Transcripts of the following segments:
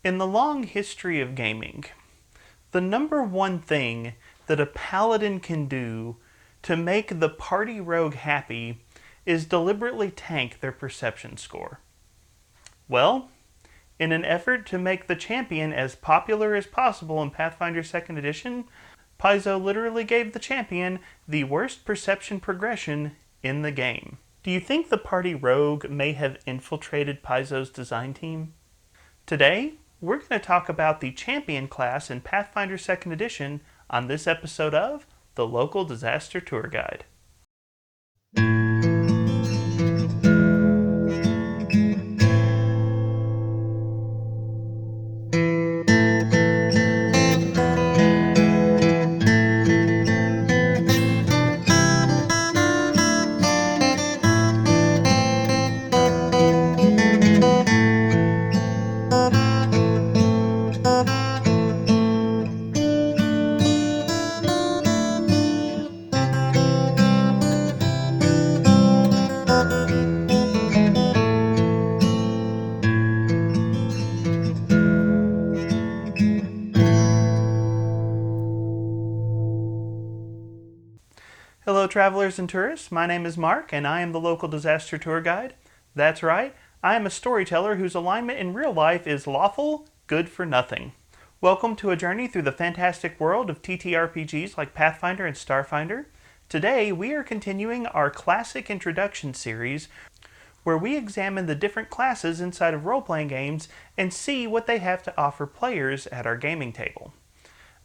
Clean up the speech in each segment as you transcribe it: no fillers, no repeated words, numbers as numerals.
In the long history of gaming, the number one thing that a paladin can do to make the party rogue happy is deliberately tank their perception score. Well, in an effort to make the champion as popular as possible in Pathfinder 2nd Edition, Paizo literally gave the champion the worst perception progression in the game. Do you think the party rogue may have infiltrated Paizo's design team? Today, we're going to talk about the champion class in Pathfinder 2nd Edition on this episode of The Local Disaster Tour Guide. Hello travelers and tourists, my name is Mark and I am the local disaster tour guide. That's right, I am a storyteller whose alignment in real life is lawful, good for nothing. Welcome to a journey through the fantastic world of TTRPGs like Pathfinder and Starfinder. Today we are continuing our classic introduction series where we examine the different classes inside of role-playing games and see what they have to offer players at our gaming table.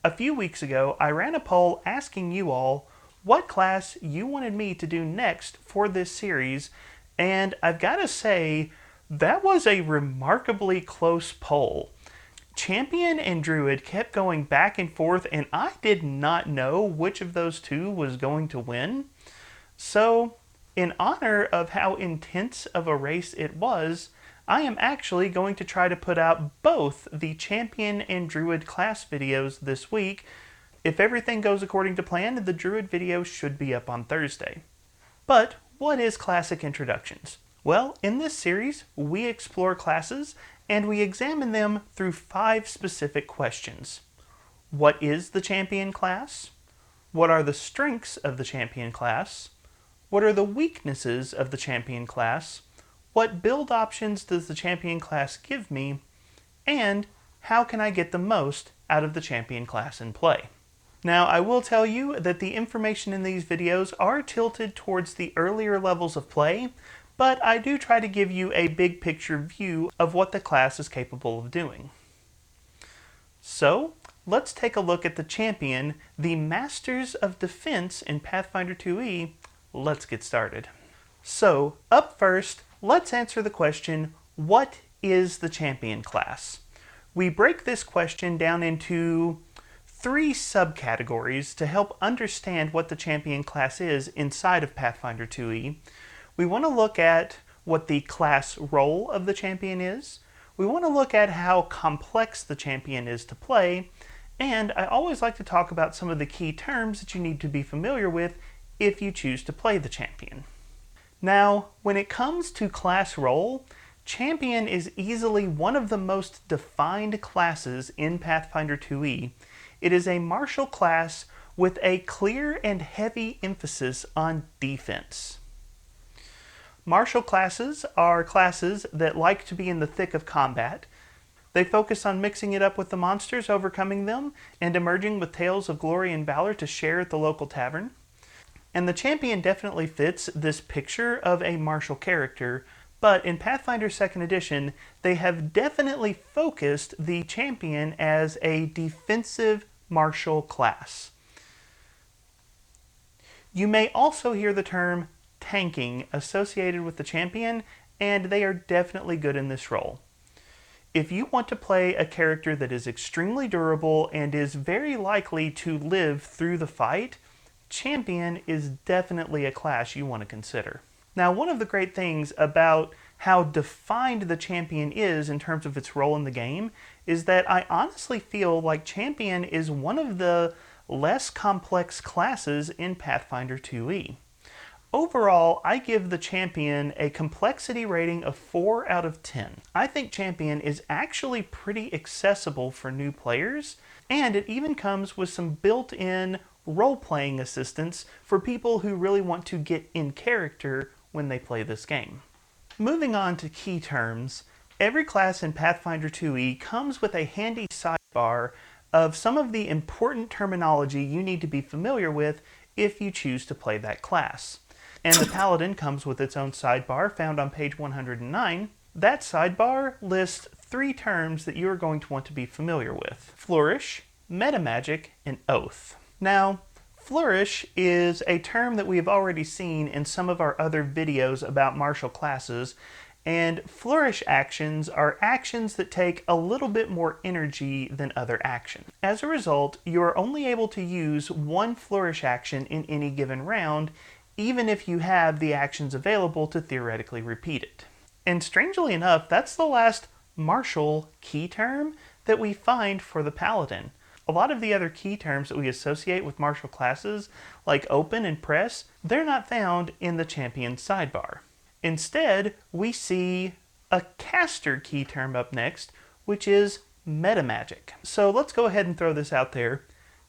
A few weeks ago I ran a poll asking you all what class you wanted me to do next for this series, and I've got to say, that was a remarkably close poll. Champion and Druid kept going back and forth, and I did not know which of those two was going to win. So, in honor of how intense of a race it was, I am actually going to try to put out both the Champion and Druid class videos this week. If everything goes according to plan, the Druid video should be up on Thursday. But what is Classic Introductions? Well, in this series, we explore classes and we examine them through 5 specific questions. What is the Champion class? What are the strengths of the Champion class? What are the weaknesses of the Champion class? What build options does the Champion class give me? And how can I get the most out of the Champion class in play? Now, I will tell you that the information in these videos are tilted towards the earlier levels of play, but I do try to give you a big picture view of what the class is capable of doing. So, let's take a look at the Champion, the Masters of Defense in Pathfinder 2e. Let's get started. So, up first, let's answer the question, what is the Champion class? We break this question down into 3 subcategories to help understand what the Champion class is inside of Pathfinder 2e. We want to look at what the class role of the Champion is. We want to look at how complex the Champion is to play. And I always like to talk about some of the key terms that you need to be familiar with if you choose to play the Champion. Now, when it comes to class role, Champion is easily one of the most defined classes in Pathfinder 2e. It is a martial class with a clear and heavy emphasis on defense. Martial classes are classes that like to be in the thick of combat. They focus on mixing it up with the monsters, overcoming them, and emerging with tales of glory and valor to share at the local tavern. And the Champion definitely fits this picture of a martial character, but in Pathfinder 2nd Edition, they have definitely focused the Champion as a defensive martial class. You may also hear the term tanking associated with the Champion, and they are definitely good in this role. If you want to play a character that is extremely durable and is very likely to live through the fight, Champion is definitely a class you want to consider. Now, one of the great things about how defined the Champion is in terms of its role in the game is that I honestly feel like Champion is one of the less complex classes in Pathfinder 2e. Overall, I give the Champion a complexity rating of 4 out of 10. I think Champion is actually pretty accessible for new players, and it even comes with some built-in role-playing assistance for people who really want to get in character when they play this game. Moving on to key terms, every class in Pathfinder 2e comes with a handy sidebar of some of the important terminology you need to be familiar with if you choose to play that class. And the Paladin comes with its own sidebar found on page 109. That sidebar lists 3 terms that you are going to want to be familiar with: Flourish, Metamagic, and Oath. Now, Flourish is a term that we have already seen in some of our other videos about martial classes, and Flourish actions are actions that take a little bit more energy than other actions. As a result, you are only able to use 1 Flourish action in any given round, even if you have the actions available to theoretically repeat it. And strangely enough, that's the last martial key term that we find for the Paladin. A lot of the other key terms that we associate with martial classes, like open and press, they're not found in the Champion sidebar. Instead, we see a caster key term up next, which is Metamagic. So let's go ahead and throw this out there.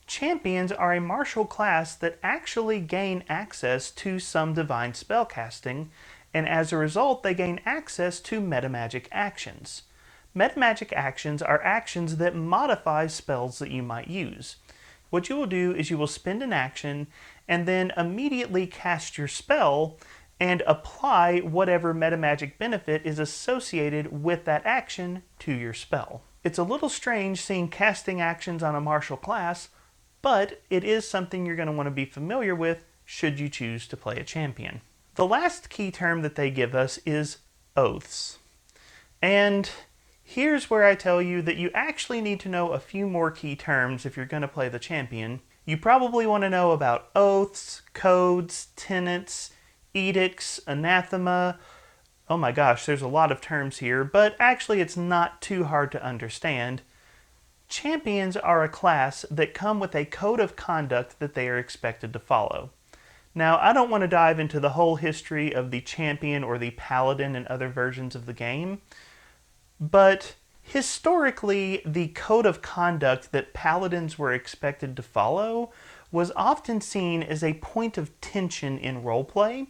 Champions are a martial class that actually gain access to some divine spellcasting, and as a result, they gain access to metamagic actions. Metamagic actions are actions that modify spells that you might use. What you will do is you will spend an action and then immediately cast your spell and apply whatever metamagic benefit is associated with that action to your spell. It's a little strange seeing casting actions on a martial class, but it is something you're going to want to be familiar with should you choose to play a champion. The last key term that they give us is oaths. And here's where I tell you that you actually need to know a few more key terms if you're going to play the champion. You probably want to know about oaths, codes, tenets, edicts, anathema. Oh my gosh, there's a lot of terms here, but actually it's not too hard to understand. Champions are a class that come with a code of conduct that they are expected to follow. Now, I don't want to dive into the whole history of the champion or the paladin and other versions of the game, but historically, the code of conduct that paladins were expected to follow was often seen as a point of tension in roleplay.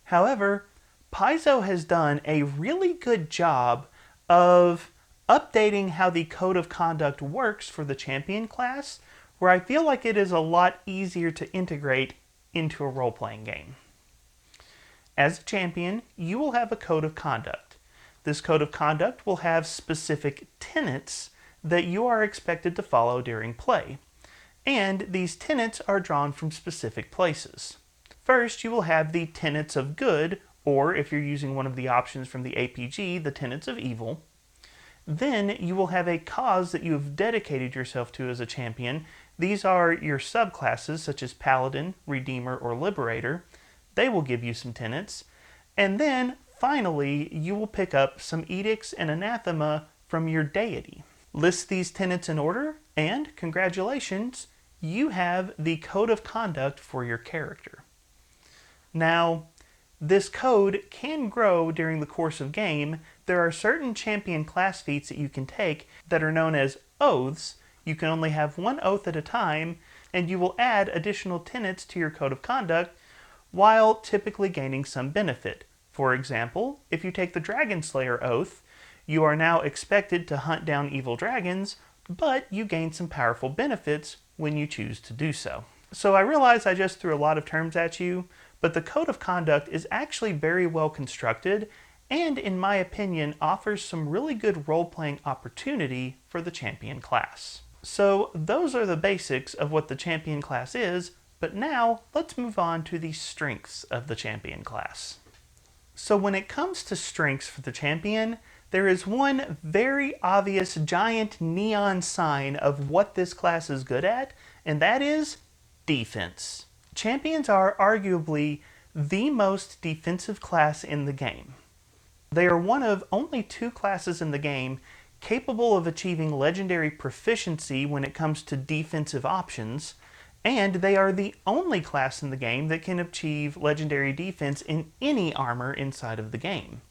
However, Paizo has done a really good job of updating how the code of conduct works for the champion class, where I feel like it is a lot easier to integrate into a role-playing game. As a champion, you will have a code of conduct. This code of conduct will have specific tenets that you are expected to follow during play, and these tenets are drawn from specific places. First, you will have the tenets of good, or if you're using one of the options from the APG, the tenets of evil. Then you will have a cause that you have dedicated yourself to as a champion. These are your subclasses such as Paladin, Redeemer, or Liberator. They will give you some tenets. And then finally, you will pick up some edicts and anathema from your deity. List these tenets in order, and congratulations, you have the code of conduct for your character. Now, this code can grow during the course of game. There are certain champion class feats that you can take that are known as oaths. You can only have 1 oath at a time, and you will add additional tenets to your code of conduct while typically gaining some benefit. For example, if you take the Dragon Slayer oath, you are now expected to hunt down evil dragons, but you gain some powerful benefits when you choose to do so. So I realize I just threw a lot of terms at you, but the code of conduct is actually very well constructed and, in my opinion, offers some really good role-playing opportunity for the champion class. So those are the basics of what the champion class is, but now let's move on to the strengths of the champion class. So when it comes to strengths for the champion, there is one very obvious giant neon sign of what this class is good at, and that is defense. Champions are arguably the most defensive class in the game. They are one of only 2 classes in the game capable of achieving legendary proficiency when it comes to defensive options, And they are the only class in the game that can achieve legendary defense in any armor inside of the game.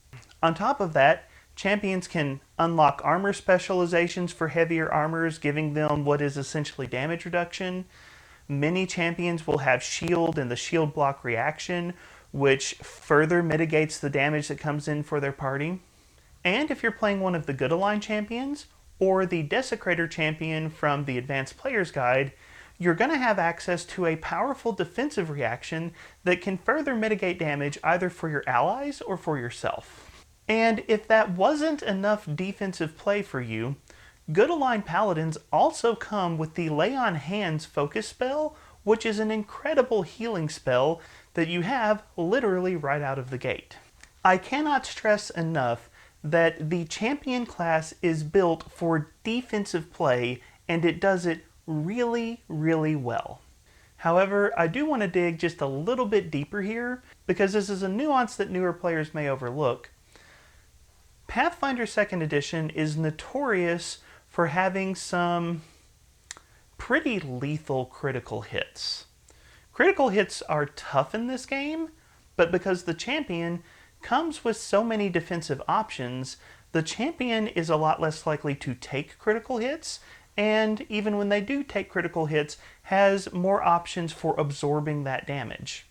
On top of that, champions can unlock armor specializations for heavier armors, giving them what is essentially damage reduction. Many champions will have shield and the shield block reaction, which further mitigates the damage that comes in for their party. And if you're playing one of the Good Align champions, or the Desecrator champion from the Advanced Player's Guide, you're going to have access to a powerful defensive reaction that can further mitigate damage either for your allies or for yourself. And if that wasn't enough defensive play for you, Good Align Paladins also come with the Lay on Hands focus spell, which is an incredible healing spell that you have literally right out of the gate. I cannot stress enough that the champion class is built for defensive play, and it does it really, really well. However, I do want to dig just a little bit deeper here, because this is a nuance that newer players may overlook. Pathfinder 2nd Edition is notorious for having some pretty lethal critical hits. Critical hits are tough in this game, but because the champion comes with so many defensive options, the champion is a lot less likely to take critical hits, and even when they do take critical hits, has more options for absorbing that damage.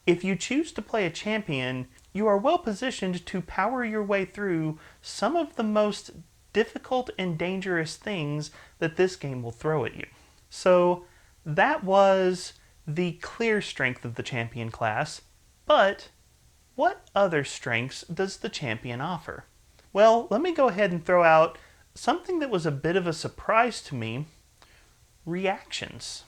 If you choose to play a champion, you are well positioned to power your way through some of the most difficult and dangerous things that this game will throw at you. So that was the clear strength of the champion class, but what other strengths does the champion offer? Well, let me go ahead and throw out something that was a bit of a surprise to me: reactions.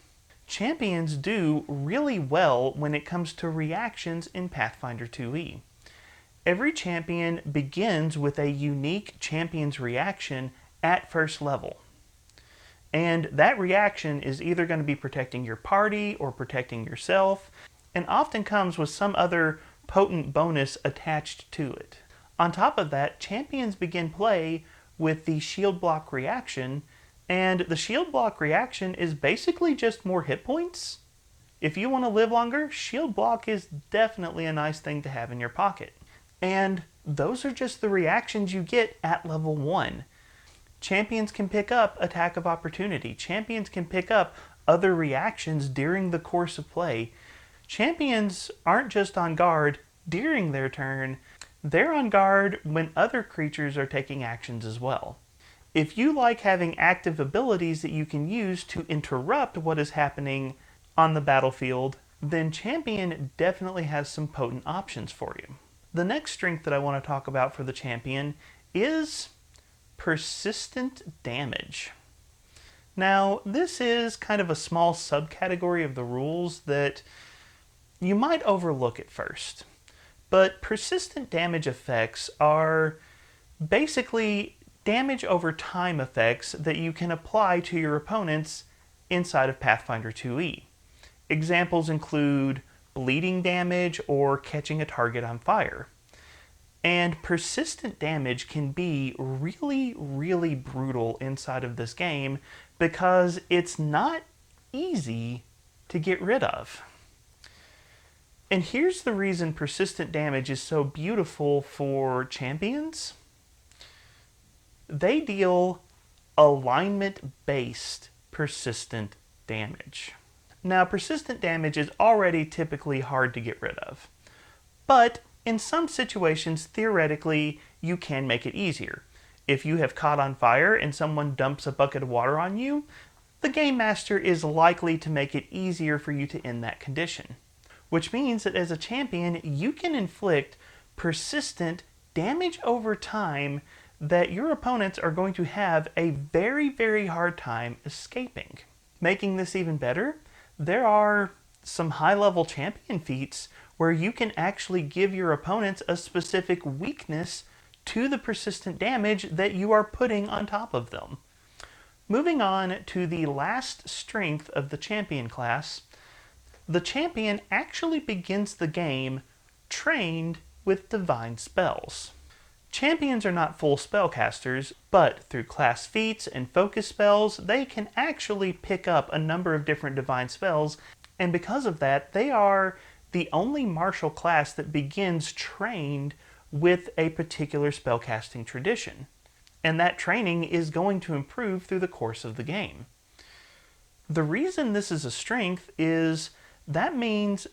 Champions do really well when it comes to reactions in Pathfinder 2e. Every champion begins with a unique champion's reaction at first level. And that reaction is either going to be protecting your party or protecting yourself, and often comes with some other potent bonus attached to it. On top of that, champions begin play with the shield block reaction, and the shield block reaction is basically just more hit points. If you want to live longer, shield block is definitely a nice thing to have in your pocket. And those are just the reactions you get at level 1. Champions can pick up Attack of Opportunity. Champions can pick up other reactions during the course of play. Champions aren't just on guard during their turn, they're on guard when other creatures are taking actions as well. If you like having active abilities that you can use to interrupt what is happening on the battlefield, then Champion definitely has some potent options for you. The next strength that I want to talk about for the champion is persistent damage. Now, this is kind of a small subcategory of the rules that you might overlook at first. But persistent damage effects are basically damage over time effects that you can apply to your opponents inside of Pathfinder 2e. Examples include bleeding damage or catching a target on fire. And persistent damage can be really, really brutal inside of this game because it's not easy to get rid of. And here's the reason persistent damage is so beautiful for champions. They deal alignment-based persistent damage. Now, persistent damage is already typically hard to get rid of, but in some situations, theoretically, you can make it easier. If you have caught on fire and someone dumps a bucket of water on you, the Game Master is likely to make it easier for you to end that condition. Which means that as a champion, you can inflict persistent damage over time that your opponents are going to have a very, very hard time escaping. Making this even better, there are some high-level champion feats where you can actually give your opponents a specific weakness to the persistent damage that you are putting on top of them. Moving on to the last strength of the champion class, the champion actually begins the game trained with divine spells. Champions are not full spellcasters, but through class feats and focus spells, they can actually pick up a number of different divine spells, and because of that, they are the only martial class that begins trained with a particular spellcasting tradition. And that training is going to improve through the course of the game. The reason this is a strength is that means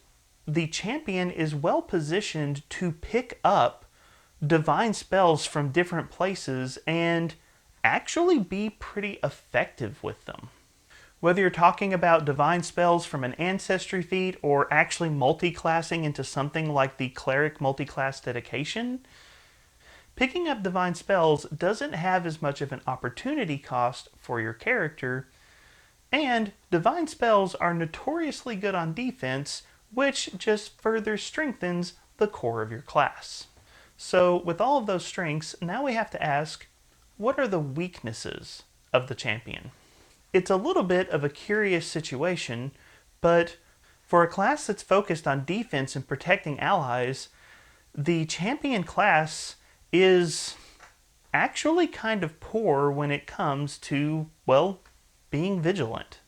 the champion is well positioned to pick up divine spells from different places and actually be pretty effective with them. Whether you're talking about divine spells from an ancestry feat or actually multi-classing into something like the cleric multi-class dedication, picking up divine spells doesn't have as much of an opportunity cost for your character, and divine spells are notoriously good on defense, which just further strengthens the core of your class. So with all of those strengths, now we have to ask, what are the weaknesses of the champion? It's a little bit of a curious situation, but for a class that's focused on defense and protecting allies, the champion class is actually kind of poor when it comes to, well, being vigilant.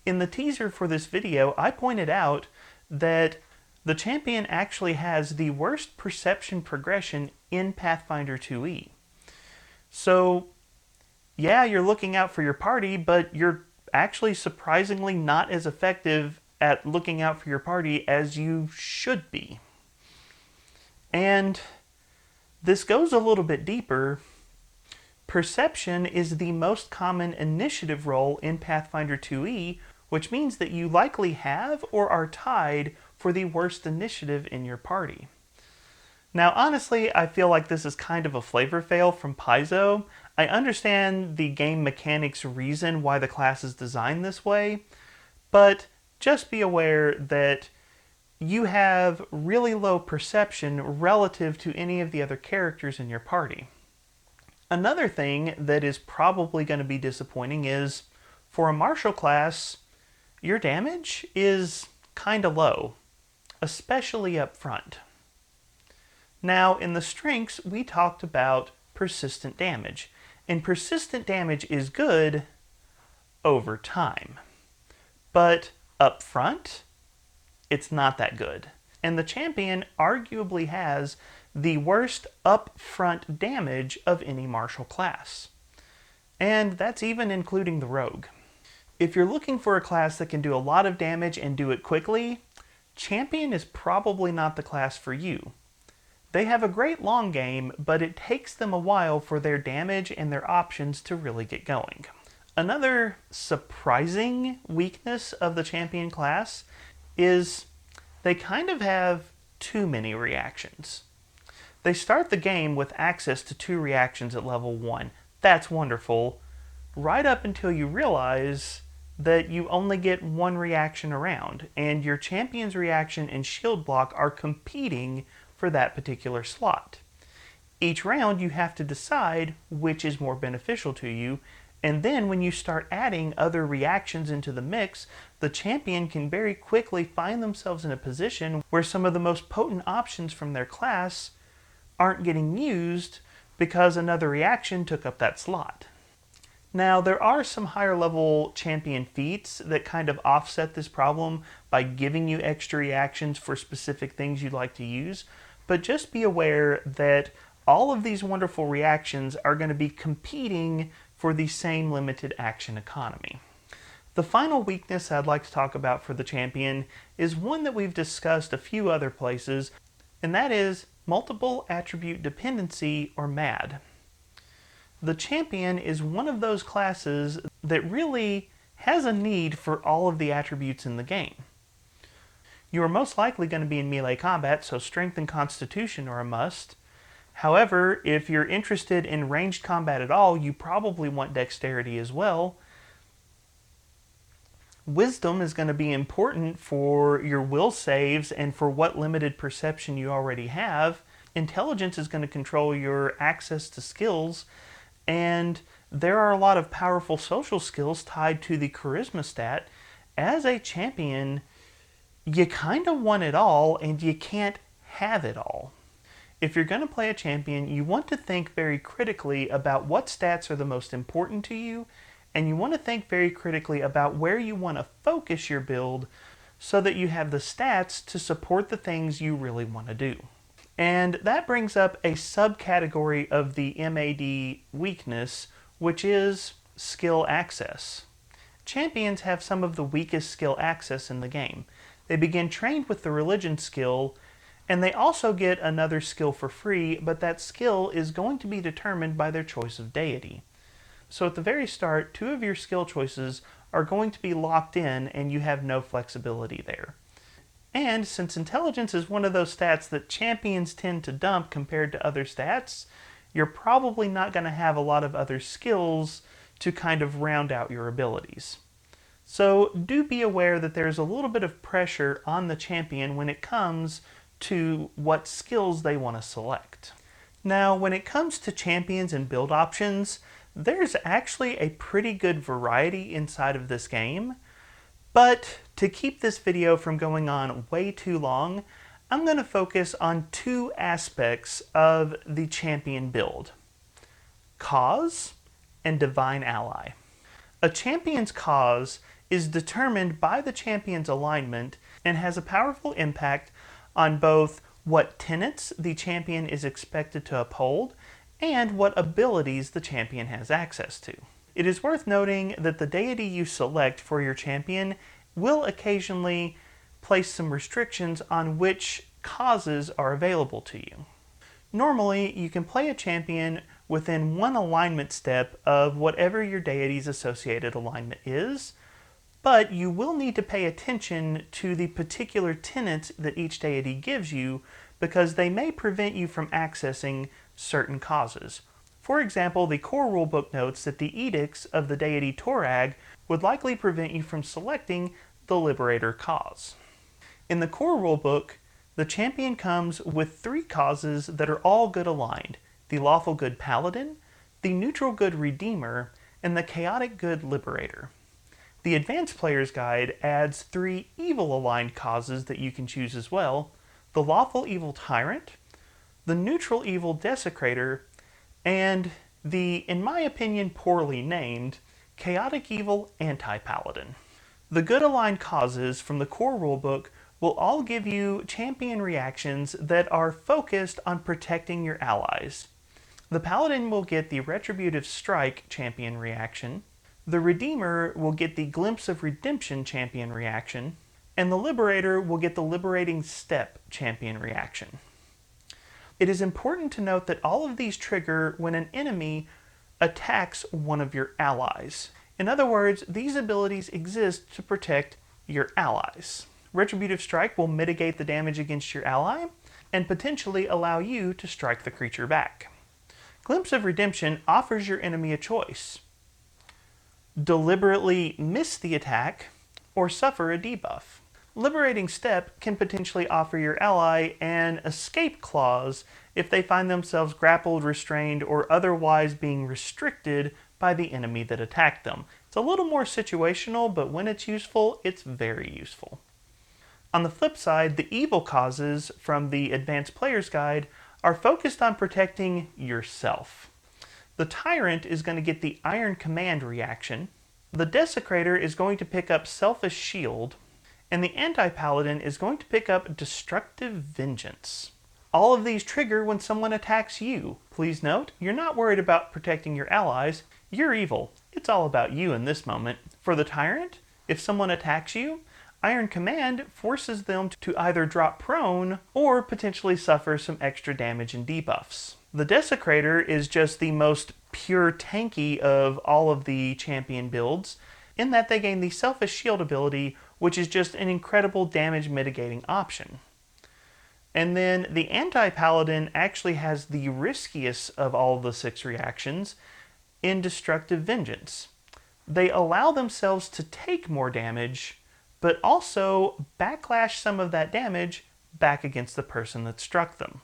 In the teaser for this video, I pointed out that the champion actually has the worst perception progression in Pathfinder 2e. So, yeah, you're looking out for your party, but you're actually surprisingly not as effective at looking out for your party as you should be. And this goes a little bit deeper. Perception is the most common initiative roll in Pathfinder 2e, which means that you likely have or are tied for the worst initiative in your party. Now, honestly, I feel like this is kind of a flavor fail from Paizo. I understand the game mechanics reason why the class is designed this way, but just be aware that you have really low perception relative to any of the other characters in your party. Another thing that is probably going to be disappointing is, for a martial class, your damage is kind of low, especially up front. Now, in the strengths, we talked about persistent damage, and persistent damage is good over time. But up front, it's not that good. And the champion arguably has the worst upfront damage of any martial class. And that's even including the rogue. If you're looking for a class that can do a lot of damage and do it quickly, champion is probably not the class for you. They have a great long game, but it takes them a while for their damage and their options to really get going. Another surprising weakness of the champion class is they kind of have too many reactions. They start the game with access to 2 reactions at level 1. That's wonderful, right up until you realize that you only get 1 reaction around, and your champion's reaction and shield block are competing for that particular slot. Each round you have to decide which is more beneficial to you, and then when you start adding other reactions into the mix, the champion can very quickly find themselves in a position where some of the most potent options from their class aren't getting used because another reaction took up that slot. Now, there are some higher level champion feats that kind of offset this problem by giving you extra reactions for specific things you'd like to use, but just be aware that all of these wonderful reactions are going to be competing for the same limited action economy. The final weakness I'd like to talk about for the champion is one that we've discussed a few other places, and that is multiple attribute dependency, or MAD. The champion is one of those classes that really has a need for all of the attributes in the game. You are most likely going to be in melee combat, so strength and constitution are a must. However, if you're interested in ranged combat at all, you probably want dexterity as well. Wisdom is going to be important for your will saves and for what limited perception you already have. Intelligence is going to control your access to skills, and there are a lot of powerful social skills tied to the charisma stat. As a champion, you kind of want it all, and you can't have it all. If you're going to play a champion, you want to think very critically about what stats are the most important to you, and you want to think very critically about where you want to focus your build so that you have the stats to support the things you really want to do. And that brings up a subcategory of the MAD weakness, which is skill access. Champions have some of the weakest skill access in the game. They begin trained with the religion skill, and they also get another skill for free, but that skill is going to be determined by their choice of deity. So at the very start, 2 of your skill choices are going to be locked in, and you have no flexibility there. And since intelligence is one of those stats that champions tend to dump compared to other stats, you're probably not going to have a lot of other skills to kind of round out your abilities. So do be aware that there's a little bit of pressure on the champion when it comes to what skills they want to select. Now, when it comes to champions and build options, there's actually a pretty good variety inside of this game. But to keep this video from going on way too long, I'm going to focus on 2 aspects of the champion build: cause and divine ally. A champion's cause is determined by the champion's alignment and has a powerful impact on both what tenets the champion is expected to uphold and what abilities the champion has access to. It is worth noting that the deity you select for your champion will occasionally place some restrictions on which causes are available to you. Normally, you can play a champion within 1 alignment step of whatever your deity's associated alignment is, but you will need to pay attention to the particular tenets that each deity gives you because they may prevent you from accessing certain causes. For example, the core rulebook notes that the edicts of the deity Torag would likely prevent you from selecting the Liberator cause. In the core rulebook, the champion comes with 3 causes that are all good aligned: the lawful good Paladin, the neutral good Redeemer, and the chaotic good Liberator. The Advanced Player's Guide adds 3 evil aligned causes that you can choose as well: the lawful evil Tyrant, the neutral evil Desecrator, and the, in my opinion, poorly named chaotic evil Anti-Paladin. The good aligned causes from the core rulebook will all give you champion reactions that are focused on protecting your allies. The Paladin will get the Retributive Strike champion reaction, the Redeemer will get the Glimpse of Redemption champion reaction, and the Liberator will get the Liberating Step champion reaction. It is important to note that all of these trigger when an enemy attacks one of your allies. In other words, these abilities exist to protect your allies. Retributive Strike will mitigate the damage against your ally and potentially allow you to strike the creature back. Glimpse of Redemption offers your enemy a choice: deliberately miss the attack or suffer a debuff. Liberating Step can potentially offer your ally an escape clause if they find themselves grappled, restrained, or otherwise being restricted by the enemy that attacked them. It's a little more situational, but when it's useful, it's very useful. On the flip side, the evil causes from the Advanced Player's Guide are focused on protecting yourself. The Tyrant is going to get the Iron Command reaction, the Desecrator is going to pick up Selfish Shield, and the Anti-Paladin is going to pick up Destructive Vengeance. All of these trigger when someone attacks you. Please note, you're not worried about protecting your allies, you're evil. It's all about you in this moment. For the Tyrant, if someone attacks you, Iron Command forces them to either drop prone or potentially suffer some extra damage and debuffs. The Desecrator is just the most pure tanky of all of the champion builds, in that they gain the Selfish Shield ability, which is just an incredible damage mitigating option. And then the Anti-Paladin actually has the riskiest of all of the 6 reactions in Destructive Vengeance. They allow themselves to take more damage, but also backlash some of that damage back against the person that struck them.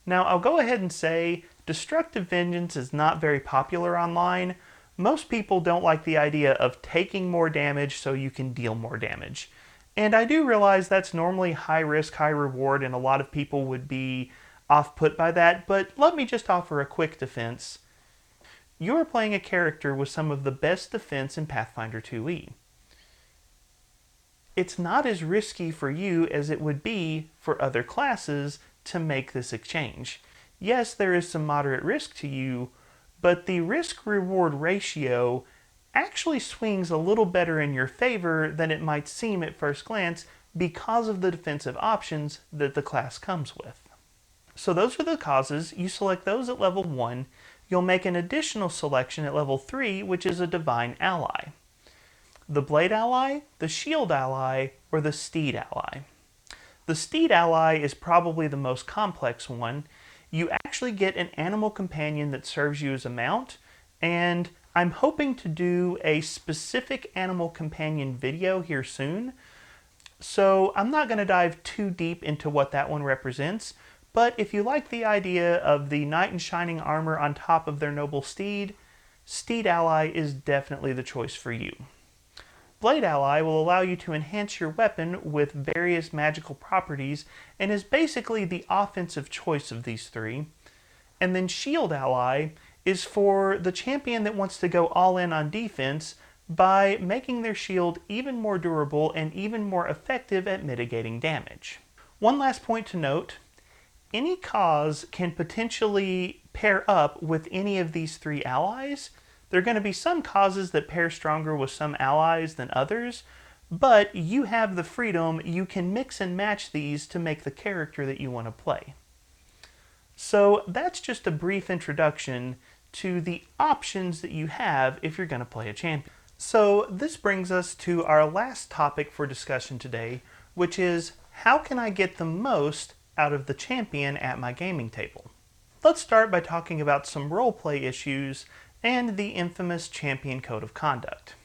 Now, I'll go ahead and say Destructive Vengeance is not very popular online. Most people don't like the idea of taking more damage so you can deal more damage. And I do realize that's normally high risk, high reward, and a lot of people would be off-put by that, but let me just offer a quick defense. You are playing a character with some of the best defense in Pathfinder 2e. It's not as risky for you as it would be for other classes to make this exchange. Yes, there is some moderate risk to you, but the risk-reward ratio actually swings a little better in your favor than it might seem at first glance because of the defensive options that the class comes with. So those are the causes. You select those at level 1. You'll make an additional selection at level 3, which is a divine ally. The blade ally, the shield ally, or the steed ally. The steed ally is probably the most complex one. You actually get an animal companion that serves you as a mount, and I'm hoping to do a specific animal companion video here soon. So I'm not going to dive too deep into what that one represents, but if you like the idea of the knight in shining armor on top of their noble steed, steed ally is definitely the choice for you. Blade ally will allow you to enhance your weapon with various magical properties and is basically the offensive choice of these three. And then shield ally is for the champion that wants to go all in on defense by making their shield even more durable and even more effective at mitigating damage. One last point to note, any cause can potentially pair up with any of these three allies. There are going to be some causes that pair stronger with some allies than others, but you have the freedom, you can mix and match these to make the character that you want to play. So that's just a brief introduction to the options that you have if you're going to play a champion. So this brings us to our last topic for discussion today, which is how can I get the most out of the champion at my gaming table? Let's start by talking about some roleplay issues and the infamous champion code of conduct.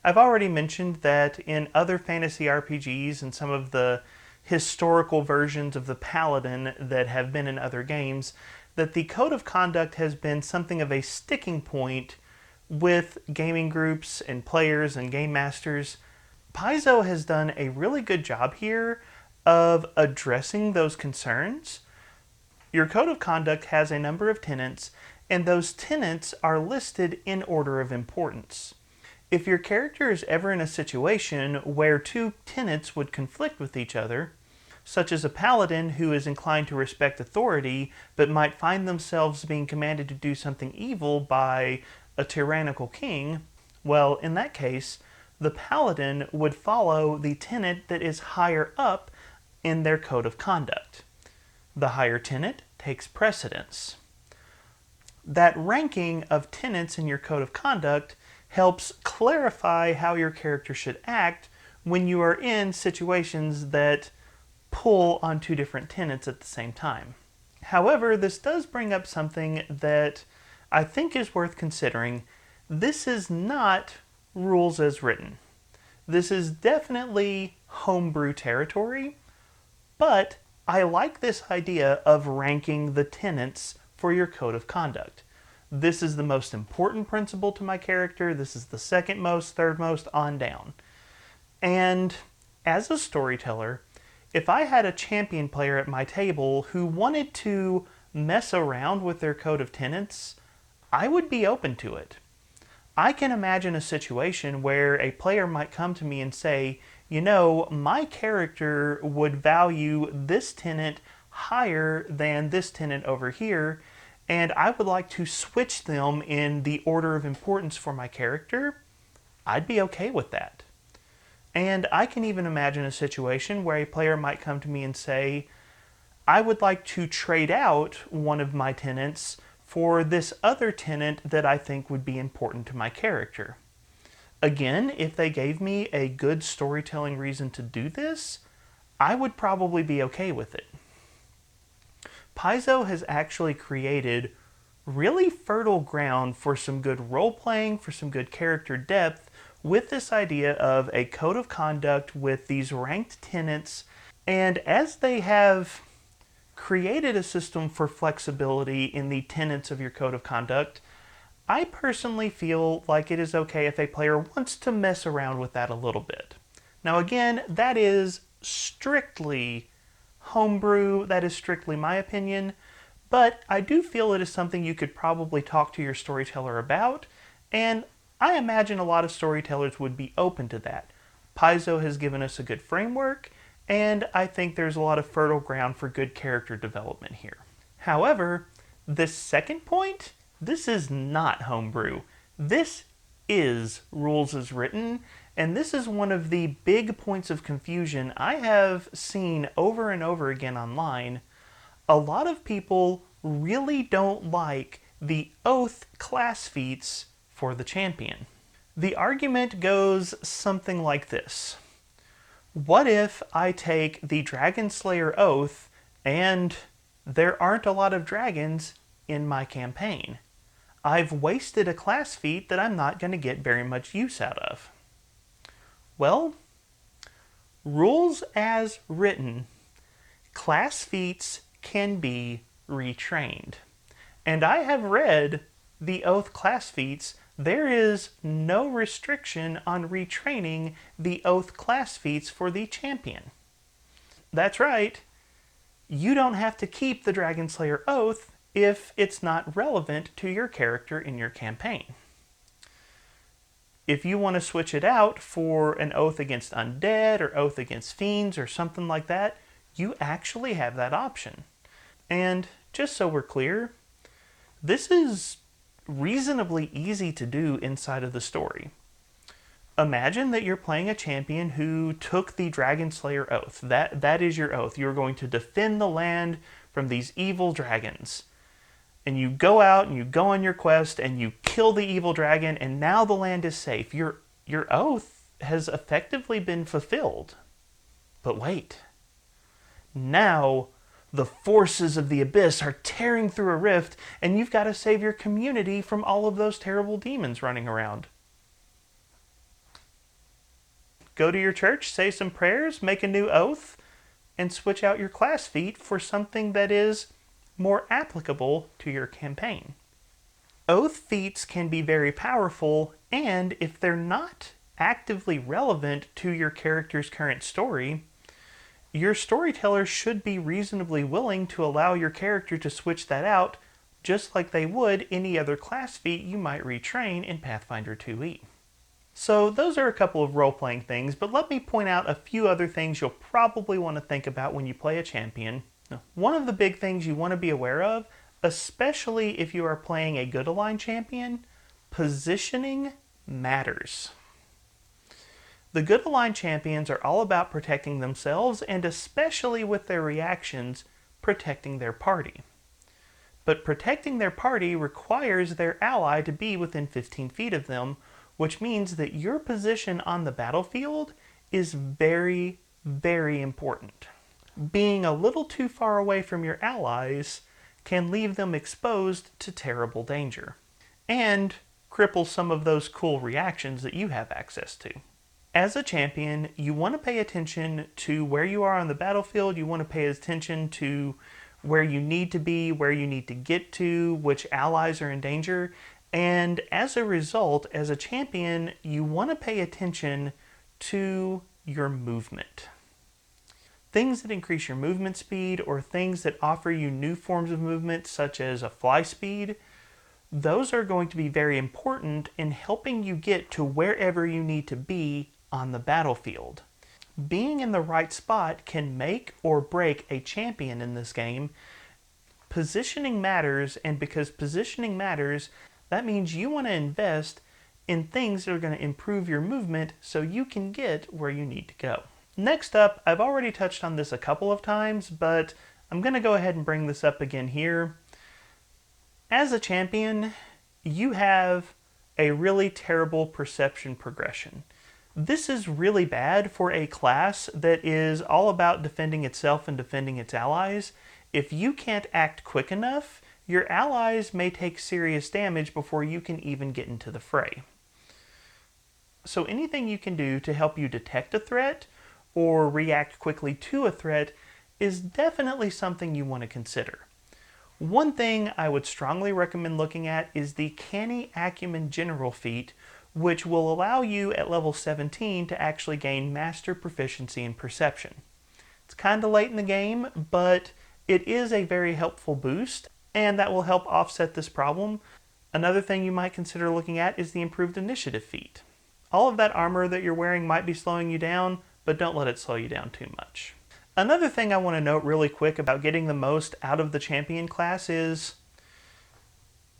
I've already mentioned that in other fantasy RPGs and some of the historical versions of the Paladin that have been in other games, that the code of conduct has been something of a sticking point with gaming groups and players and game masters. Paizo has done a really good job here of addressing those concerns. Your code of conduct has a number of tenets, and those tenets are listed in order of importance. If your character is ever in a situation where two tenets would conflict with each other, such as a paladin who is inclined to respect authority but might find themselves being commanded to do something evil by a tyrannical king, well, in that case, the paladin would follow the tenet that is higher up in their code of conduct. The higher tenet takes precedence. That ranking of tenets in your code of conduct helps clarify how your character should act when you are in situations that pull on two different tenets at the same time. However, this does bring up something that I think is worth considering. This is not rules as written. This is definitely homebrew territory, but I like this idea of ranking the tenets for your code of conduct. This is the most important principle to my character. This is the second most, third most, on down. And as a storyteller, if I had a champion player at my table who wanted to mess around with their code of tenets, I would be open to it. I can imagine a situation where a player might come to me and say, you know, my character would value this tenet higher than this tenet over here, and I would like to switch them in the order of importance for my character. I'd be okay with that. And I can even imagine a situation where a player might come to me and say, I would like to trade out one of my tenets for this other tenet that I think would be important to my character. Again, if they gave me a good storytelling reason to do this, I would probably be okay with it. Paizo has actually created really fertile ground for some good role-playing, for some good character depth, with this idea of a code of conduct with these ranked tenets. And as they have created a system for flexibility in the tenets of your code of conduct, I personally feel like it is okay if a player wants to mess around with that a little bit. Now again, that is strictly homebrew. That is strictly my opinion, but I do feel it is something you could probably talk to your storyteller about, and I imagine a lot of storytellers would be open to that. Paizo has given us a good framework, and I think there's a lot of fertile ground for good character development here. However, this second point, this is not homebrew. This is rules as written, and this is one of the big points of confusion I have seen over and over again online. A lot of people really don't like the oath class feats for the champion. The argument goes something like this. What if I take the Dragon Slayer oath and there aren't a lot of dragons in my campaign? I've wasted a class feat that I'm not going to get very much use out of. Well, rules as written, class feats can be retrained. And I have read the Oath class feats. There is no restriction on retraining the Oath class feats for the champion. That's right, you don't have to keep the Dragon Slayer Oath if it's not relevant to your character in your campaign. If you want to switch it out for an oath against undead or oath against fiends or something like that, you actually have that option. And just so we're clear, this is reasonably easy to do inside of the story. Imagine that you're playing a champion who took the Dragon Slayer oath. That is your oath. You're going to defend the land from these evil dragons. And you go out and you go on your quest and you kill the evil dragon, and now the land is safe. Your oath has effectively been fulfilled. But wait. Now the forces of the abyss are tearing through a rift, and you've got to save your community from all of those terrible demons running around. Go to your church, say some prayers, make a new oath, and switch out your class feat for something that is more applicable to your campaign. Oath feats can be very powerful, and if they're not actively relevant to your character's current story, your storyteller should be reasonably willing to allow your character to switch that out, just like they would any other class feat you might retrain in Pathfinder 2e. So those are a couple of role-playing things, but let me point out a few other things you'll probably want to think about when you play a champion. One of the big things you want to be aware of, especially if you are playing a good aligned champion, positioning matters. The good aligned champions are all about protecting themselves, and especially with their reactions, protecting their party. But protecting their party requires their ally to be within 15 feet of them, which means that your position on the battlefield is very, very important. Being a little too far away from your allies can leave them exposed to terrible danger, and cripple some of those cool reactions that you have access to. As a champion, you want to pay attention to where you are on the battlefield, you want to pay attention to where you need to be, where you need to get to, which allies are in danger, and as a result, as a champion, you want to pay attention to your movement. Things that increase your movement speed or things that offer you new forms of movement, such as a fly speed, those are going to be very important in helping you get to wherever you need to be on the battlefield. Being in the right spot can make or break a champion in this game. Positioning matters, and because positioning matters, that means you want to invest in things that are going to improve your movement so you can get where you need to go. Next up, I've already touched on this a couple of times, but I'm going to go ahead and bring this up again here. As a champion, you have a really terrible perception progression. This is really bad for a class that is all about defending itself and defending its allies. If you can't act quick enough, your allies may take serious damage before you can even get into the fray. So anything you can do to help you detect a threat or react quickly to a threat is definitely something you want to consider. One thing I would strongly recommend looking at is the Canny Acumen General feat, which will allow you at level 17 to actually gain Master Proficiency in Perception. It's kind of late in the game, but it is a very helpful boost, and that will help offset this problem. Another thing you might consider looking at is the improved initiative feat. All of that armor that you're wearing might be slowing you down, but don't let it slow you down too much. Another thing I want to note really quick about getting the most out of the champion class is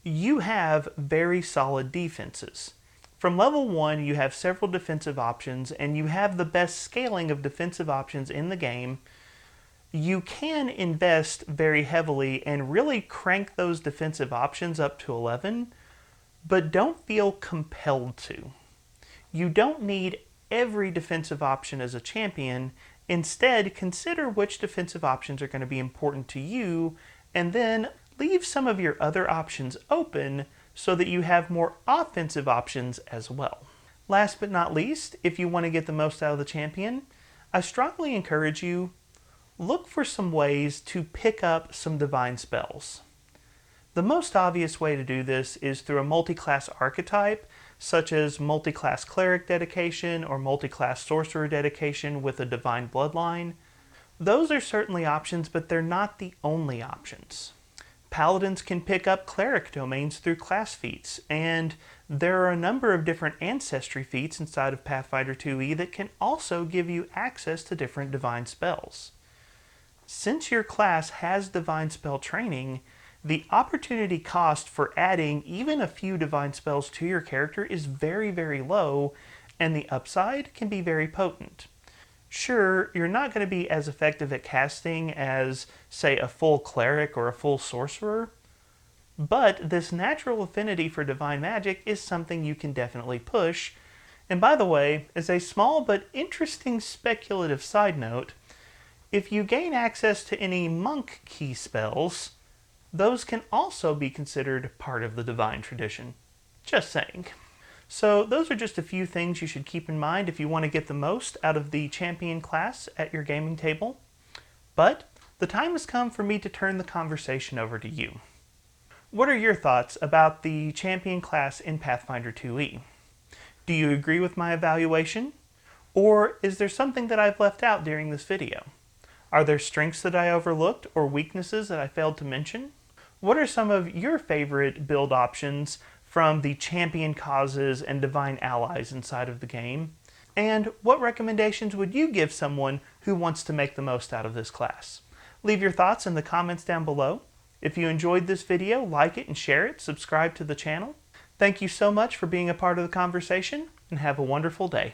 you have very solid defenses. From level 1, you have several defensive options, and you have the best scaling of defensive options in the game. You can invest very heavily and really crank those defensive options up to 11, but don't feel compelled to. You don't need every defensive option as a champion. Instead, consider which defensive options are going to be important to you, and then leave some of your other options open so that you have more offensive options as well. Last but not least, if you want to get the most out of the champion, I strongly encourage you, look for some ways to pick up some divine spells. The most obvious way to do this is through a multi-class archetype, such as multi-class cleric dedication or multi-class sorcerer dedication with a divine bloodline. Those are certainly options, but they're not the only options. Paladins can pick up cleric domains through class feats, and there are a number of different ancestry feats inside of Pathfinder 2e that can also give you access to different divine spells. Since your class has divine spell training, the opportunity cost for adding even a few divine spells to your character is very, very low, and the upside can be very potent. Sure, you're not going to be as effective at casting as, say, a full cleric or a full sorcerer, but this natural affinity for divine magic is something you can definitely push. And by the way, as a small but interesting speculative side note, if you gain access to any monk key spells, those can also be considered part of the divine tradition. Just saying. So those are just a few things you should keep in mind if you want to get the most out of the champion class at your gaming table. But the time has come for me to turn the conversation over to you. What are your thoughts about the champion class in Pathfinder 2e? Do you agree with my evaluation? Or is there something that I've left out during this video? Are there strengths that I overlooked or weaknesses that I failed to mention? What are some of your favorite build options from the champion causes and divine allies inside of the game? And what recommendations would you give someone who wants to make the most out of this class? Leave your thoughts in the comments down below. If you enjoyed this video, like it and share it, subscribe to the channel. Thank you so much for being a part of the conversation, and have a wonderful day.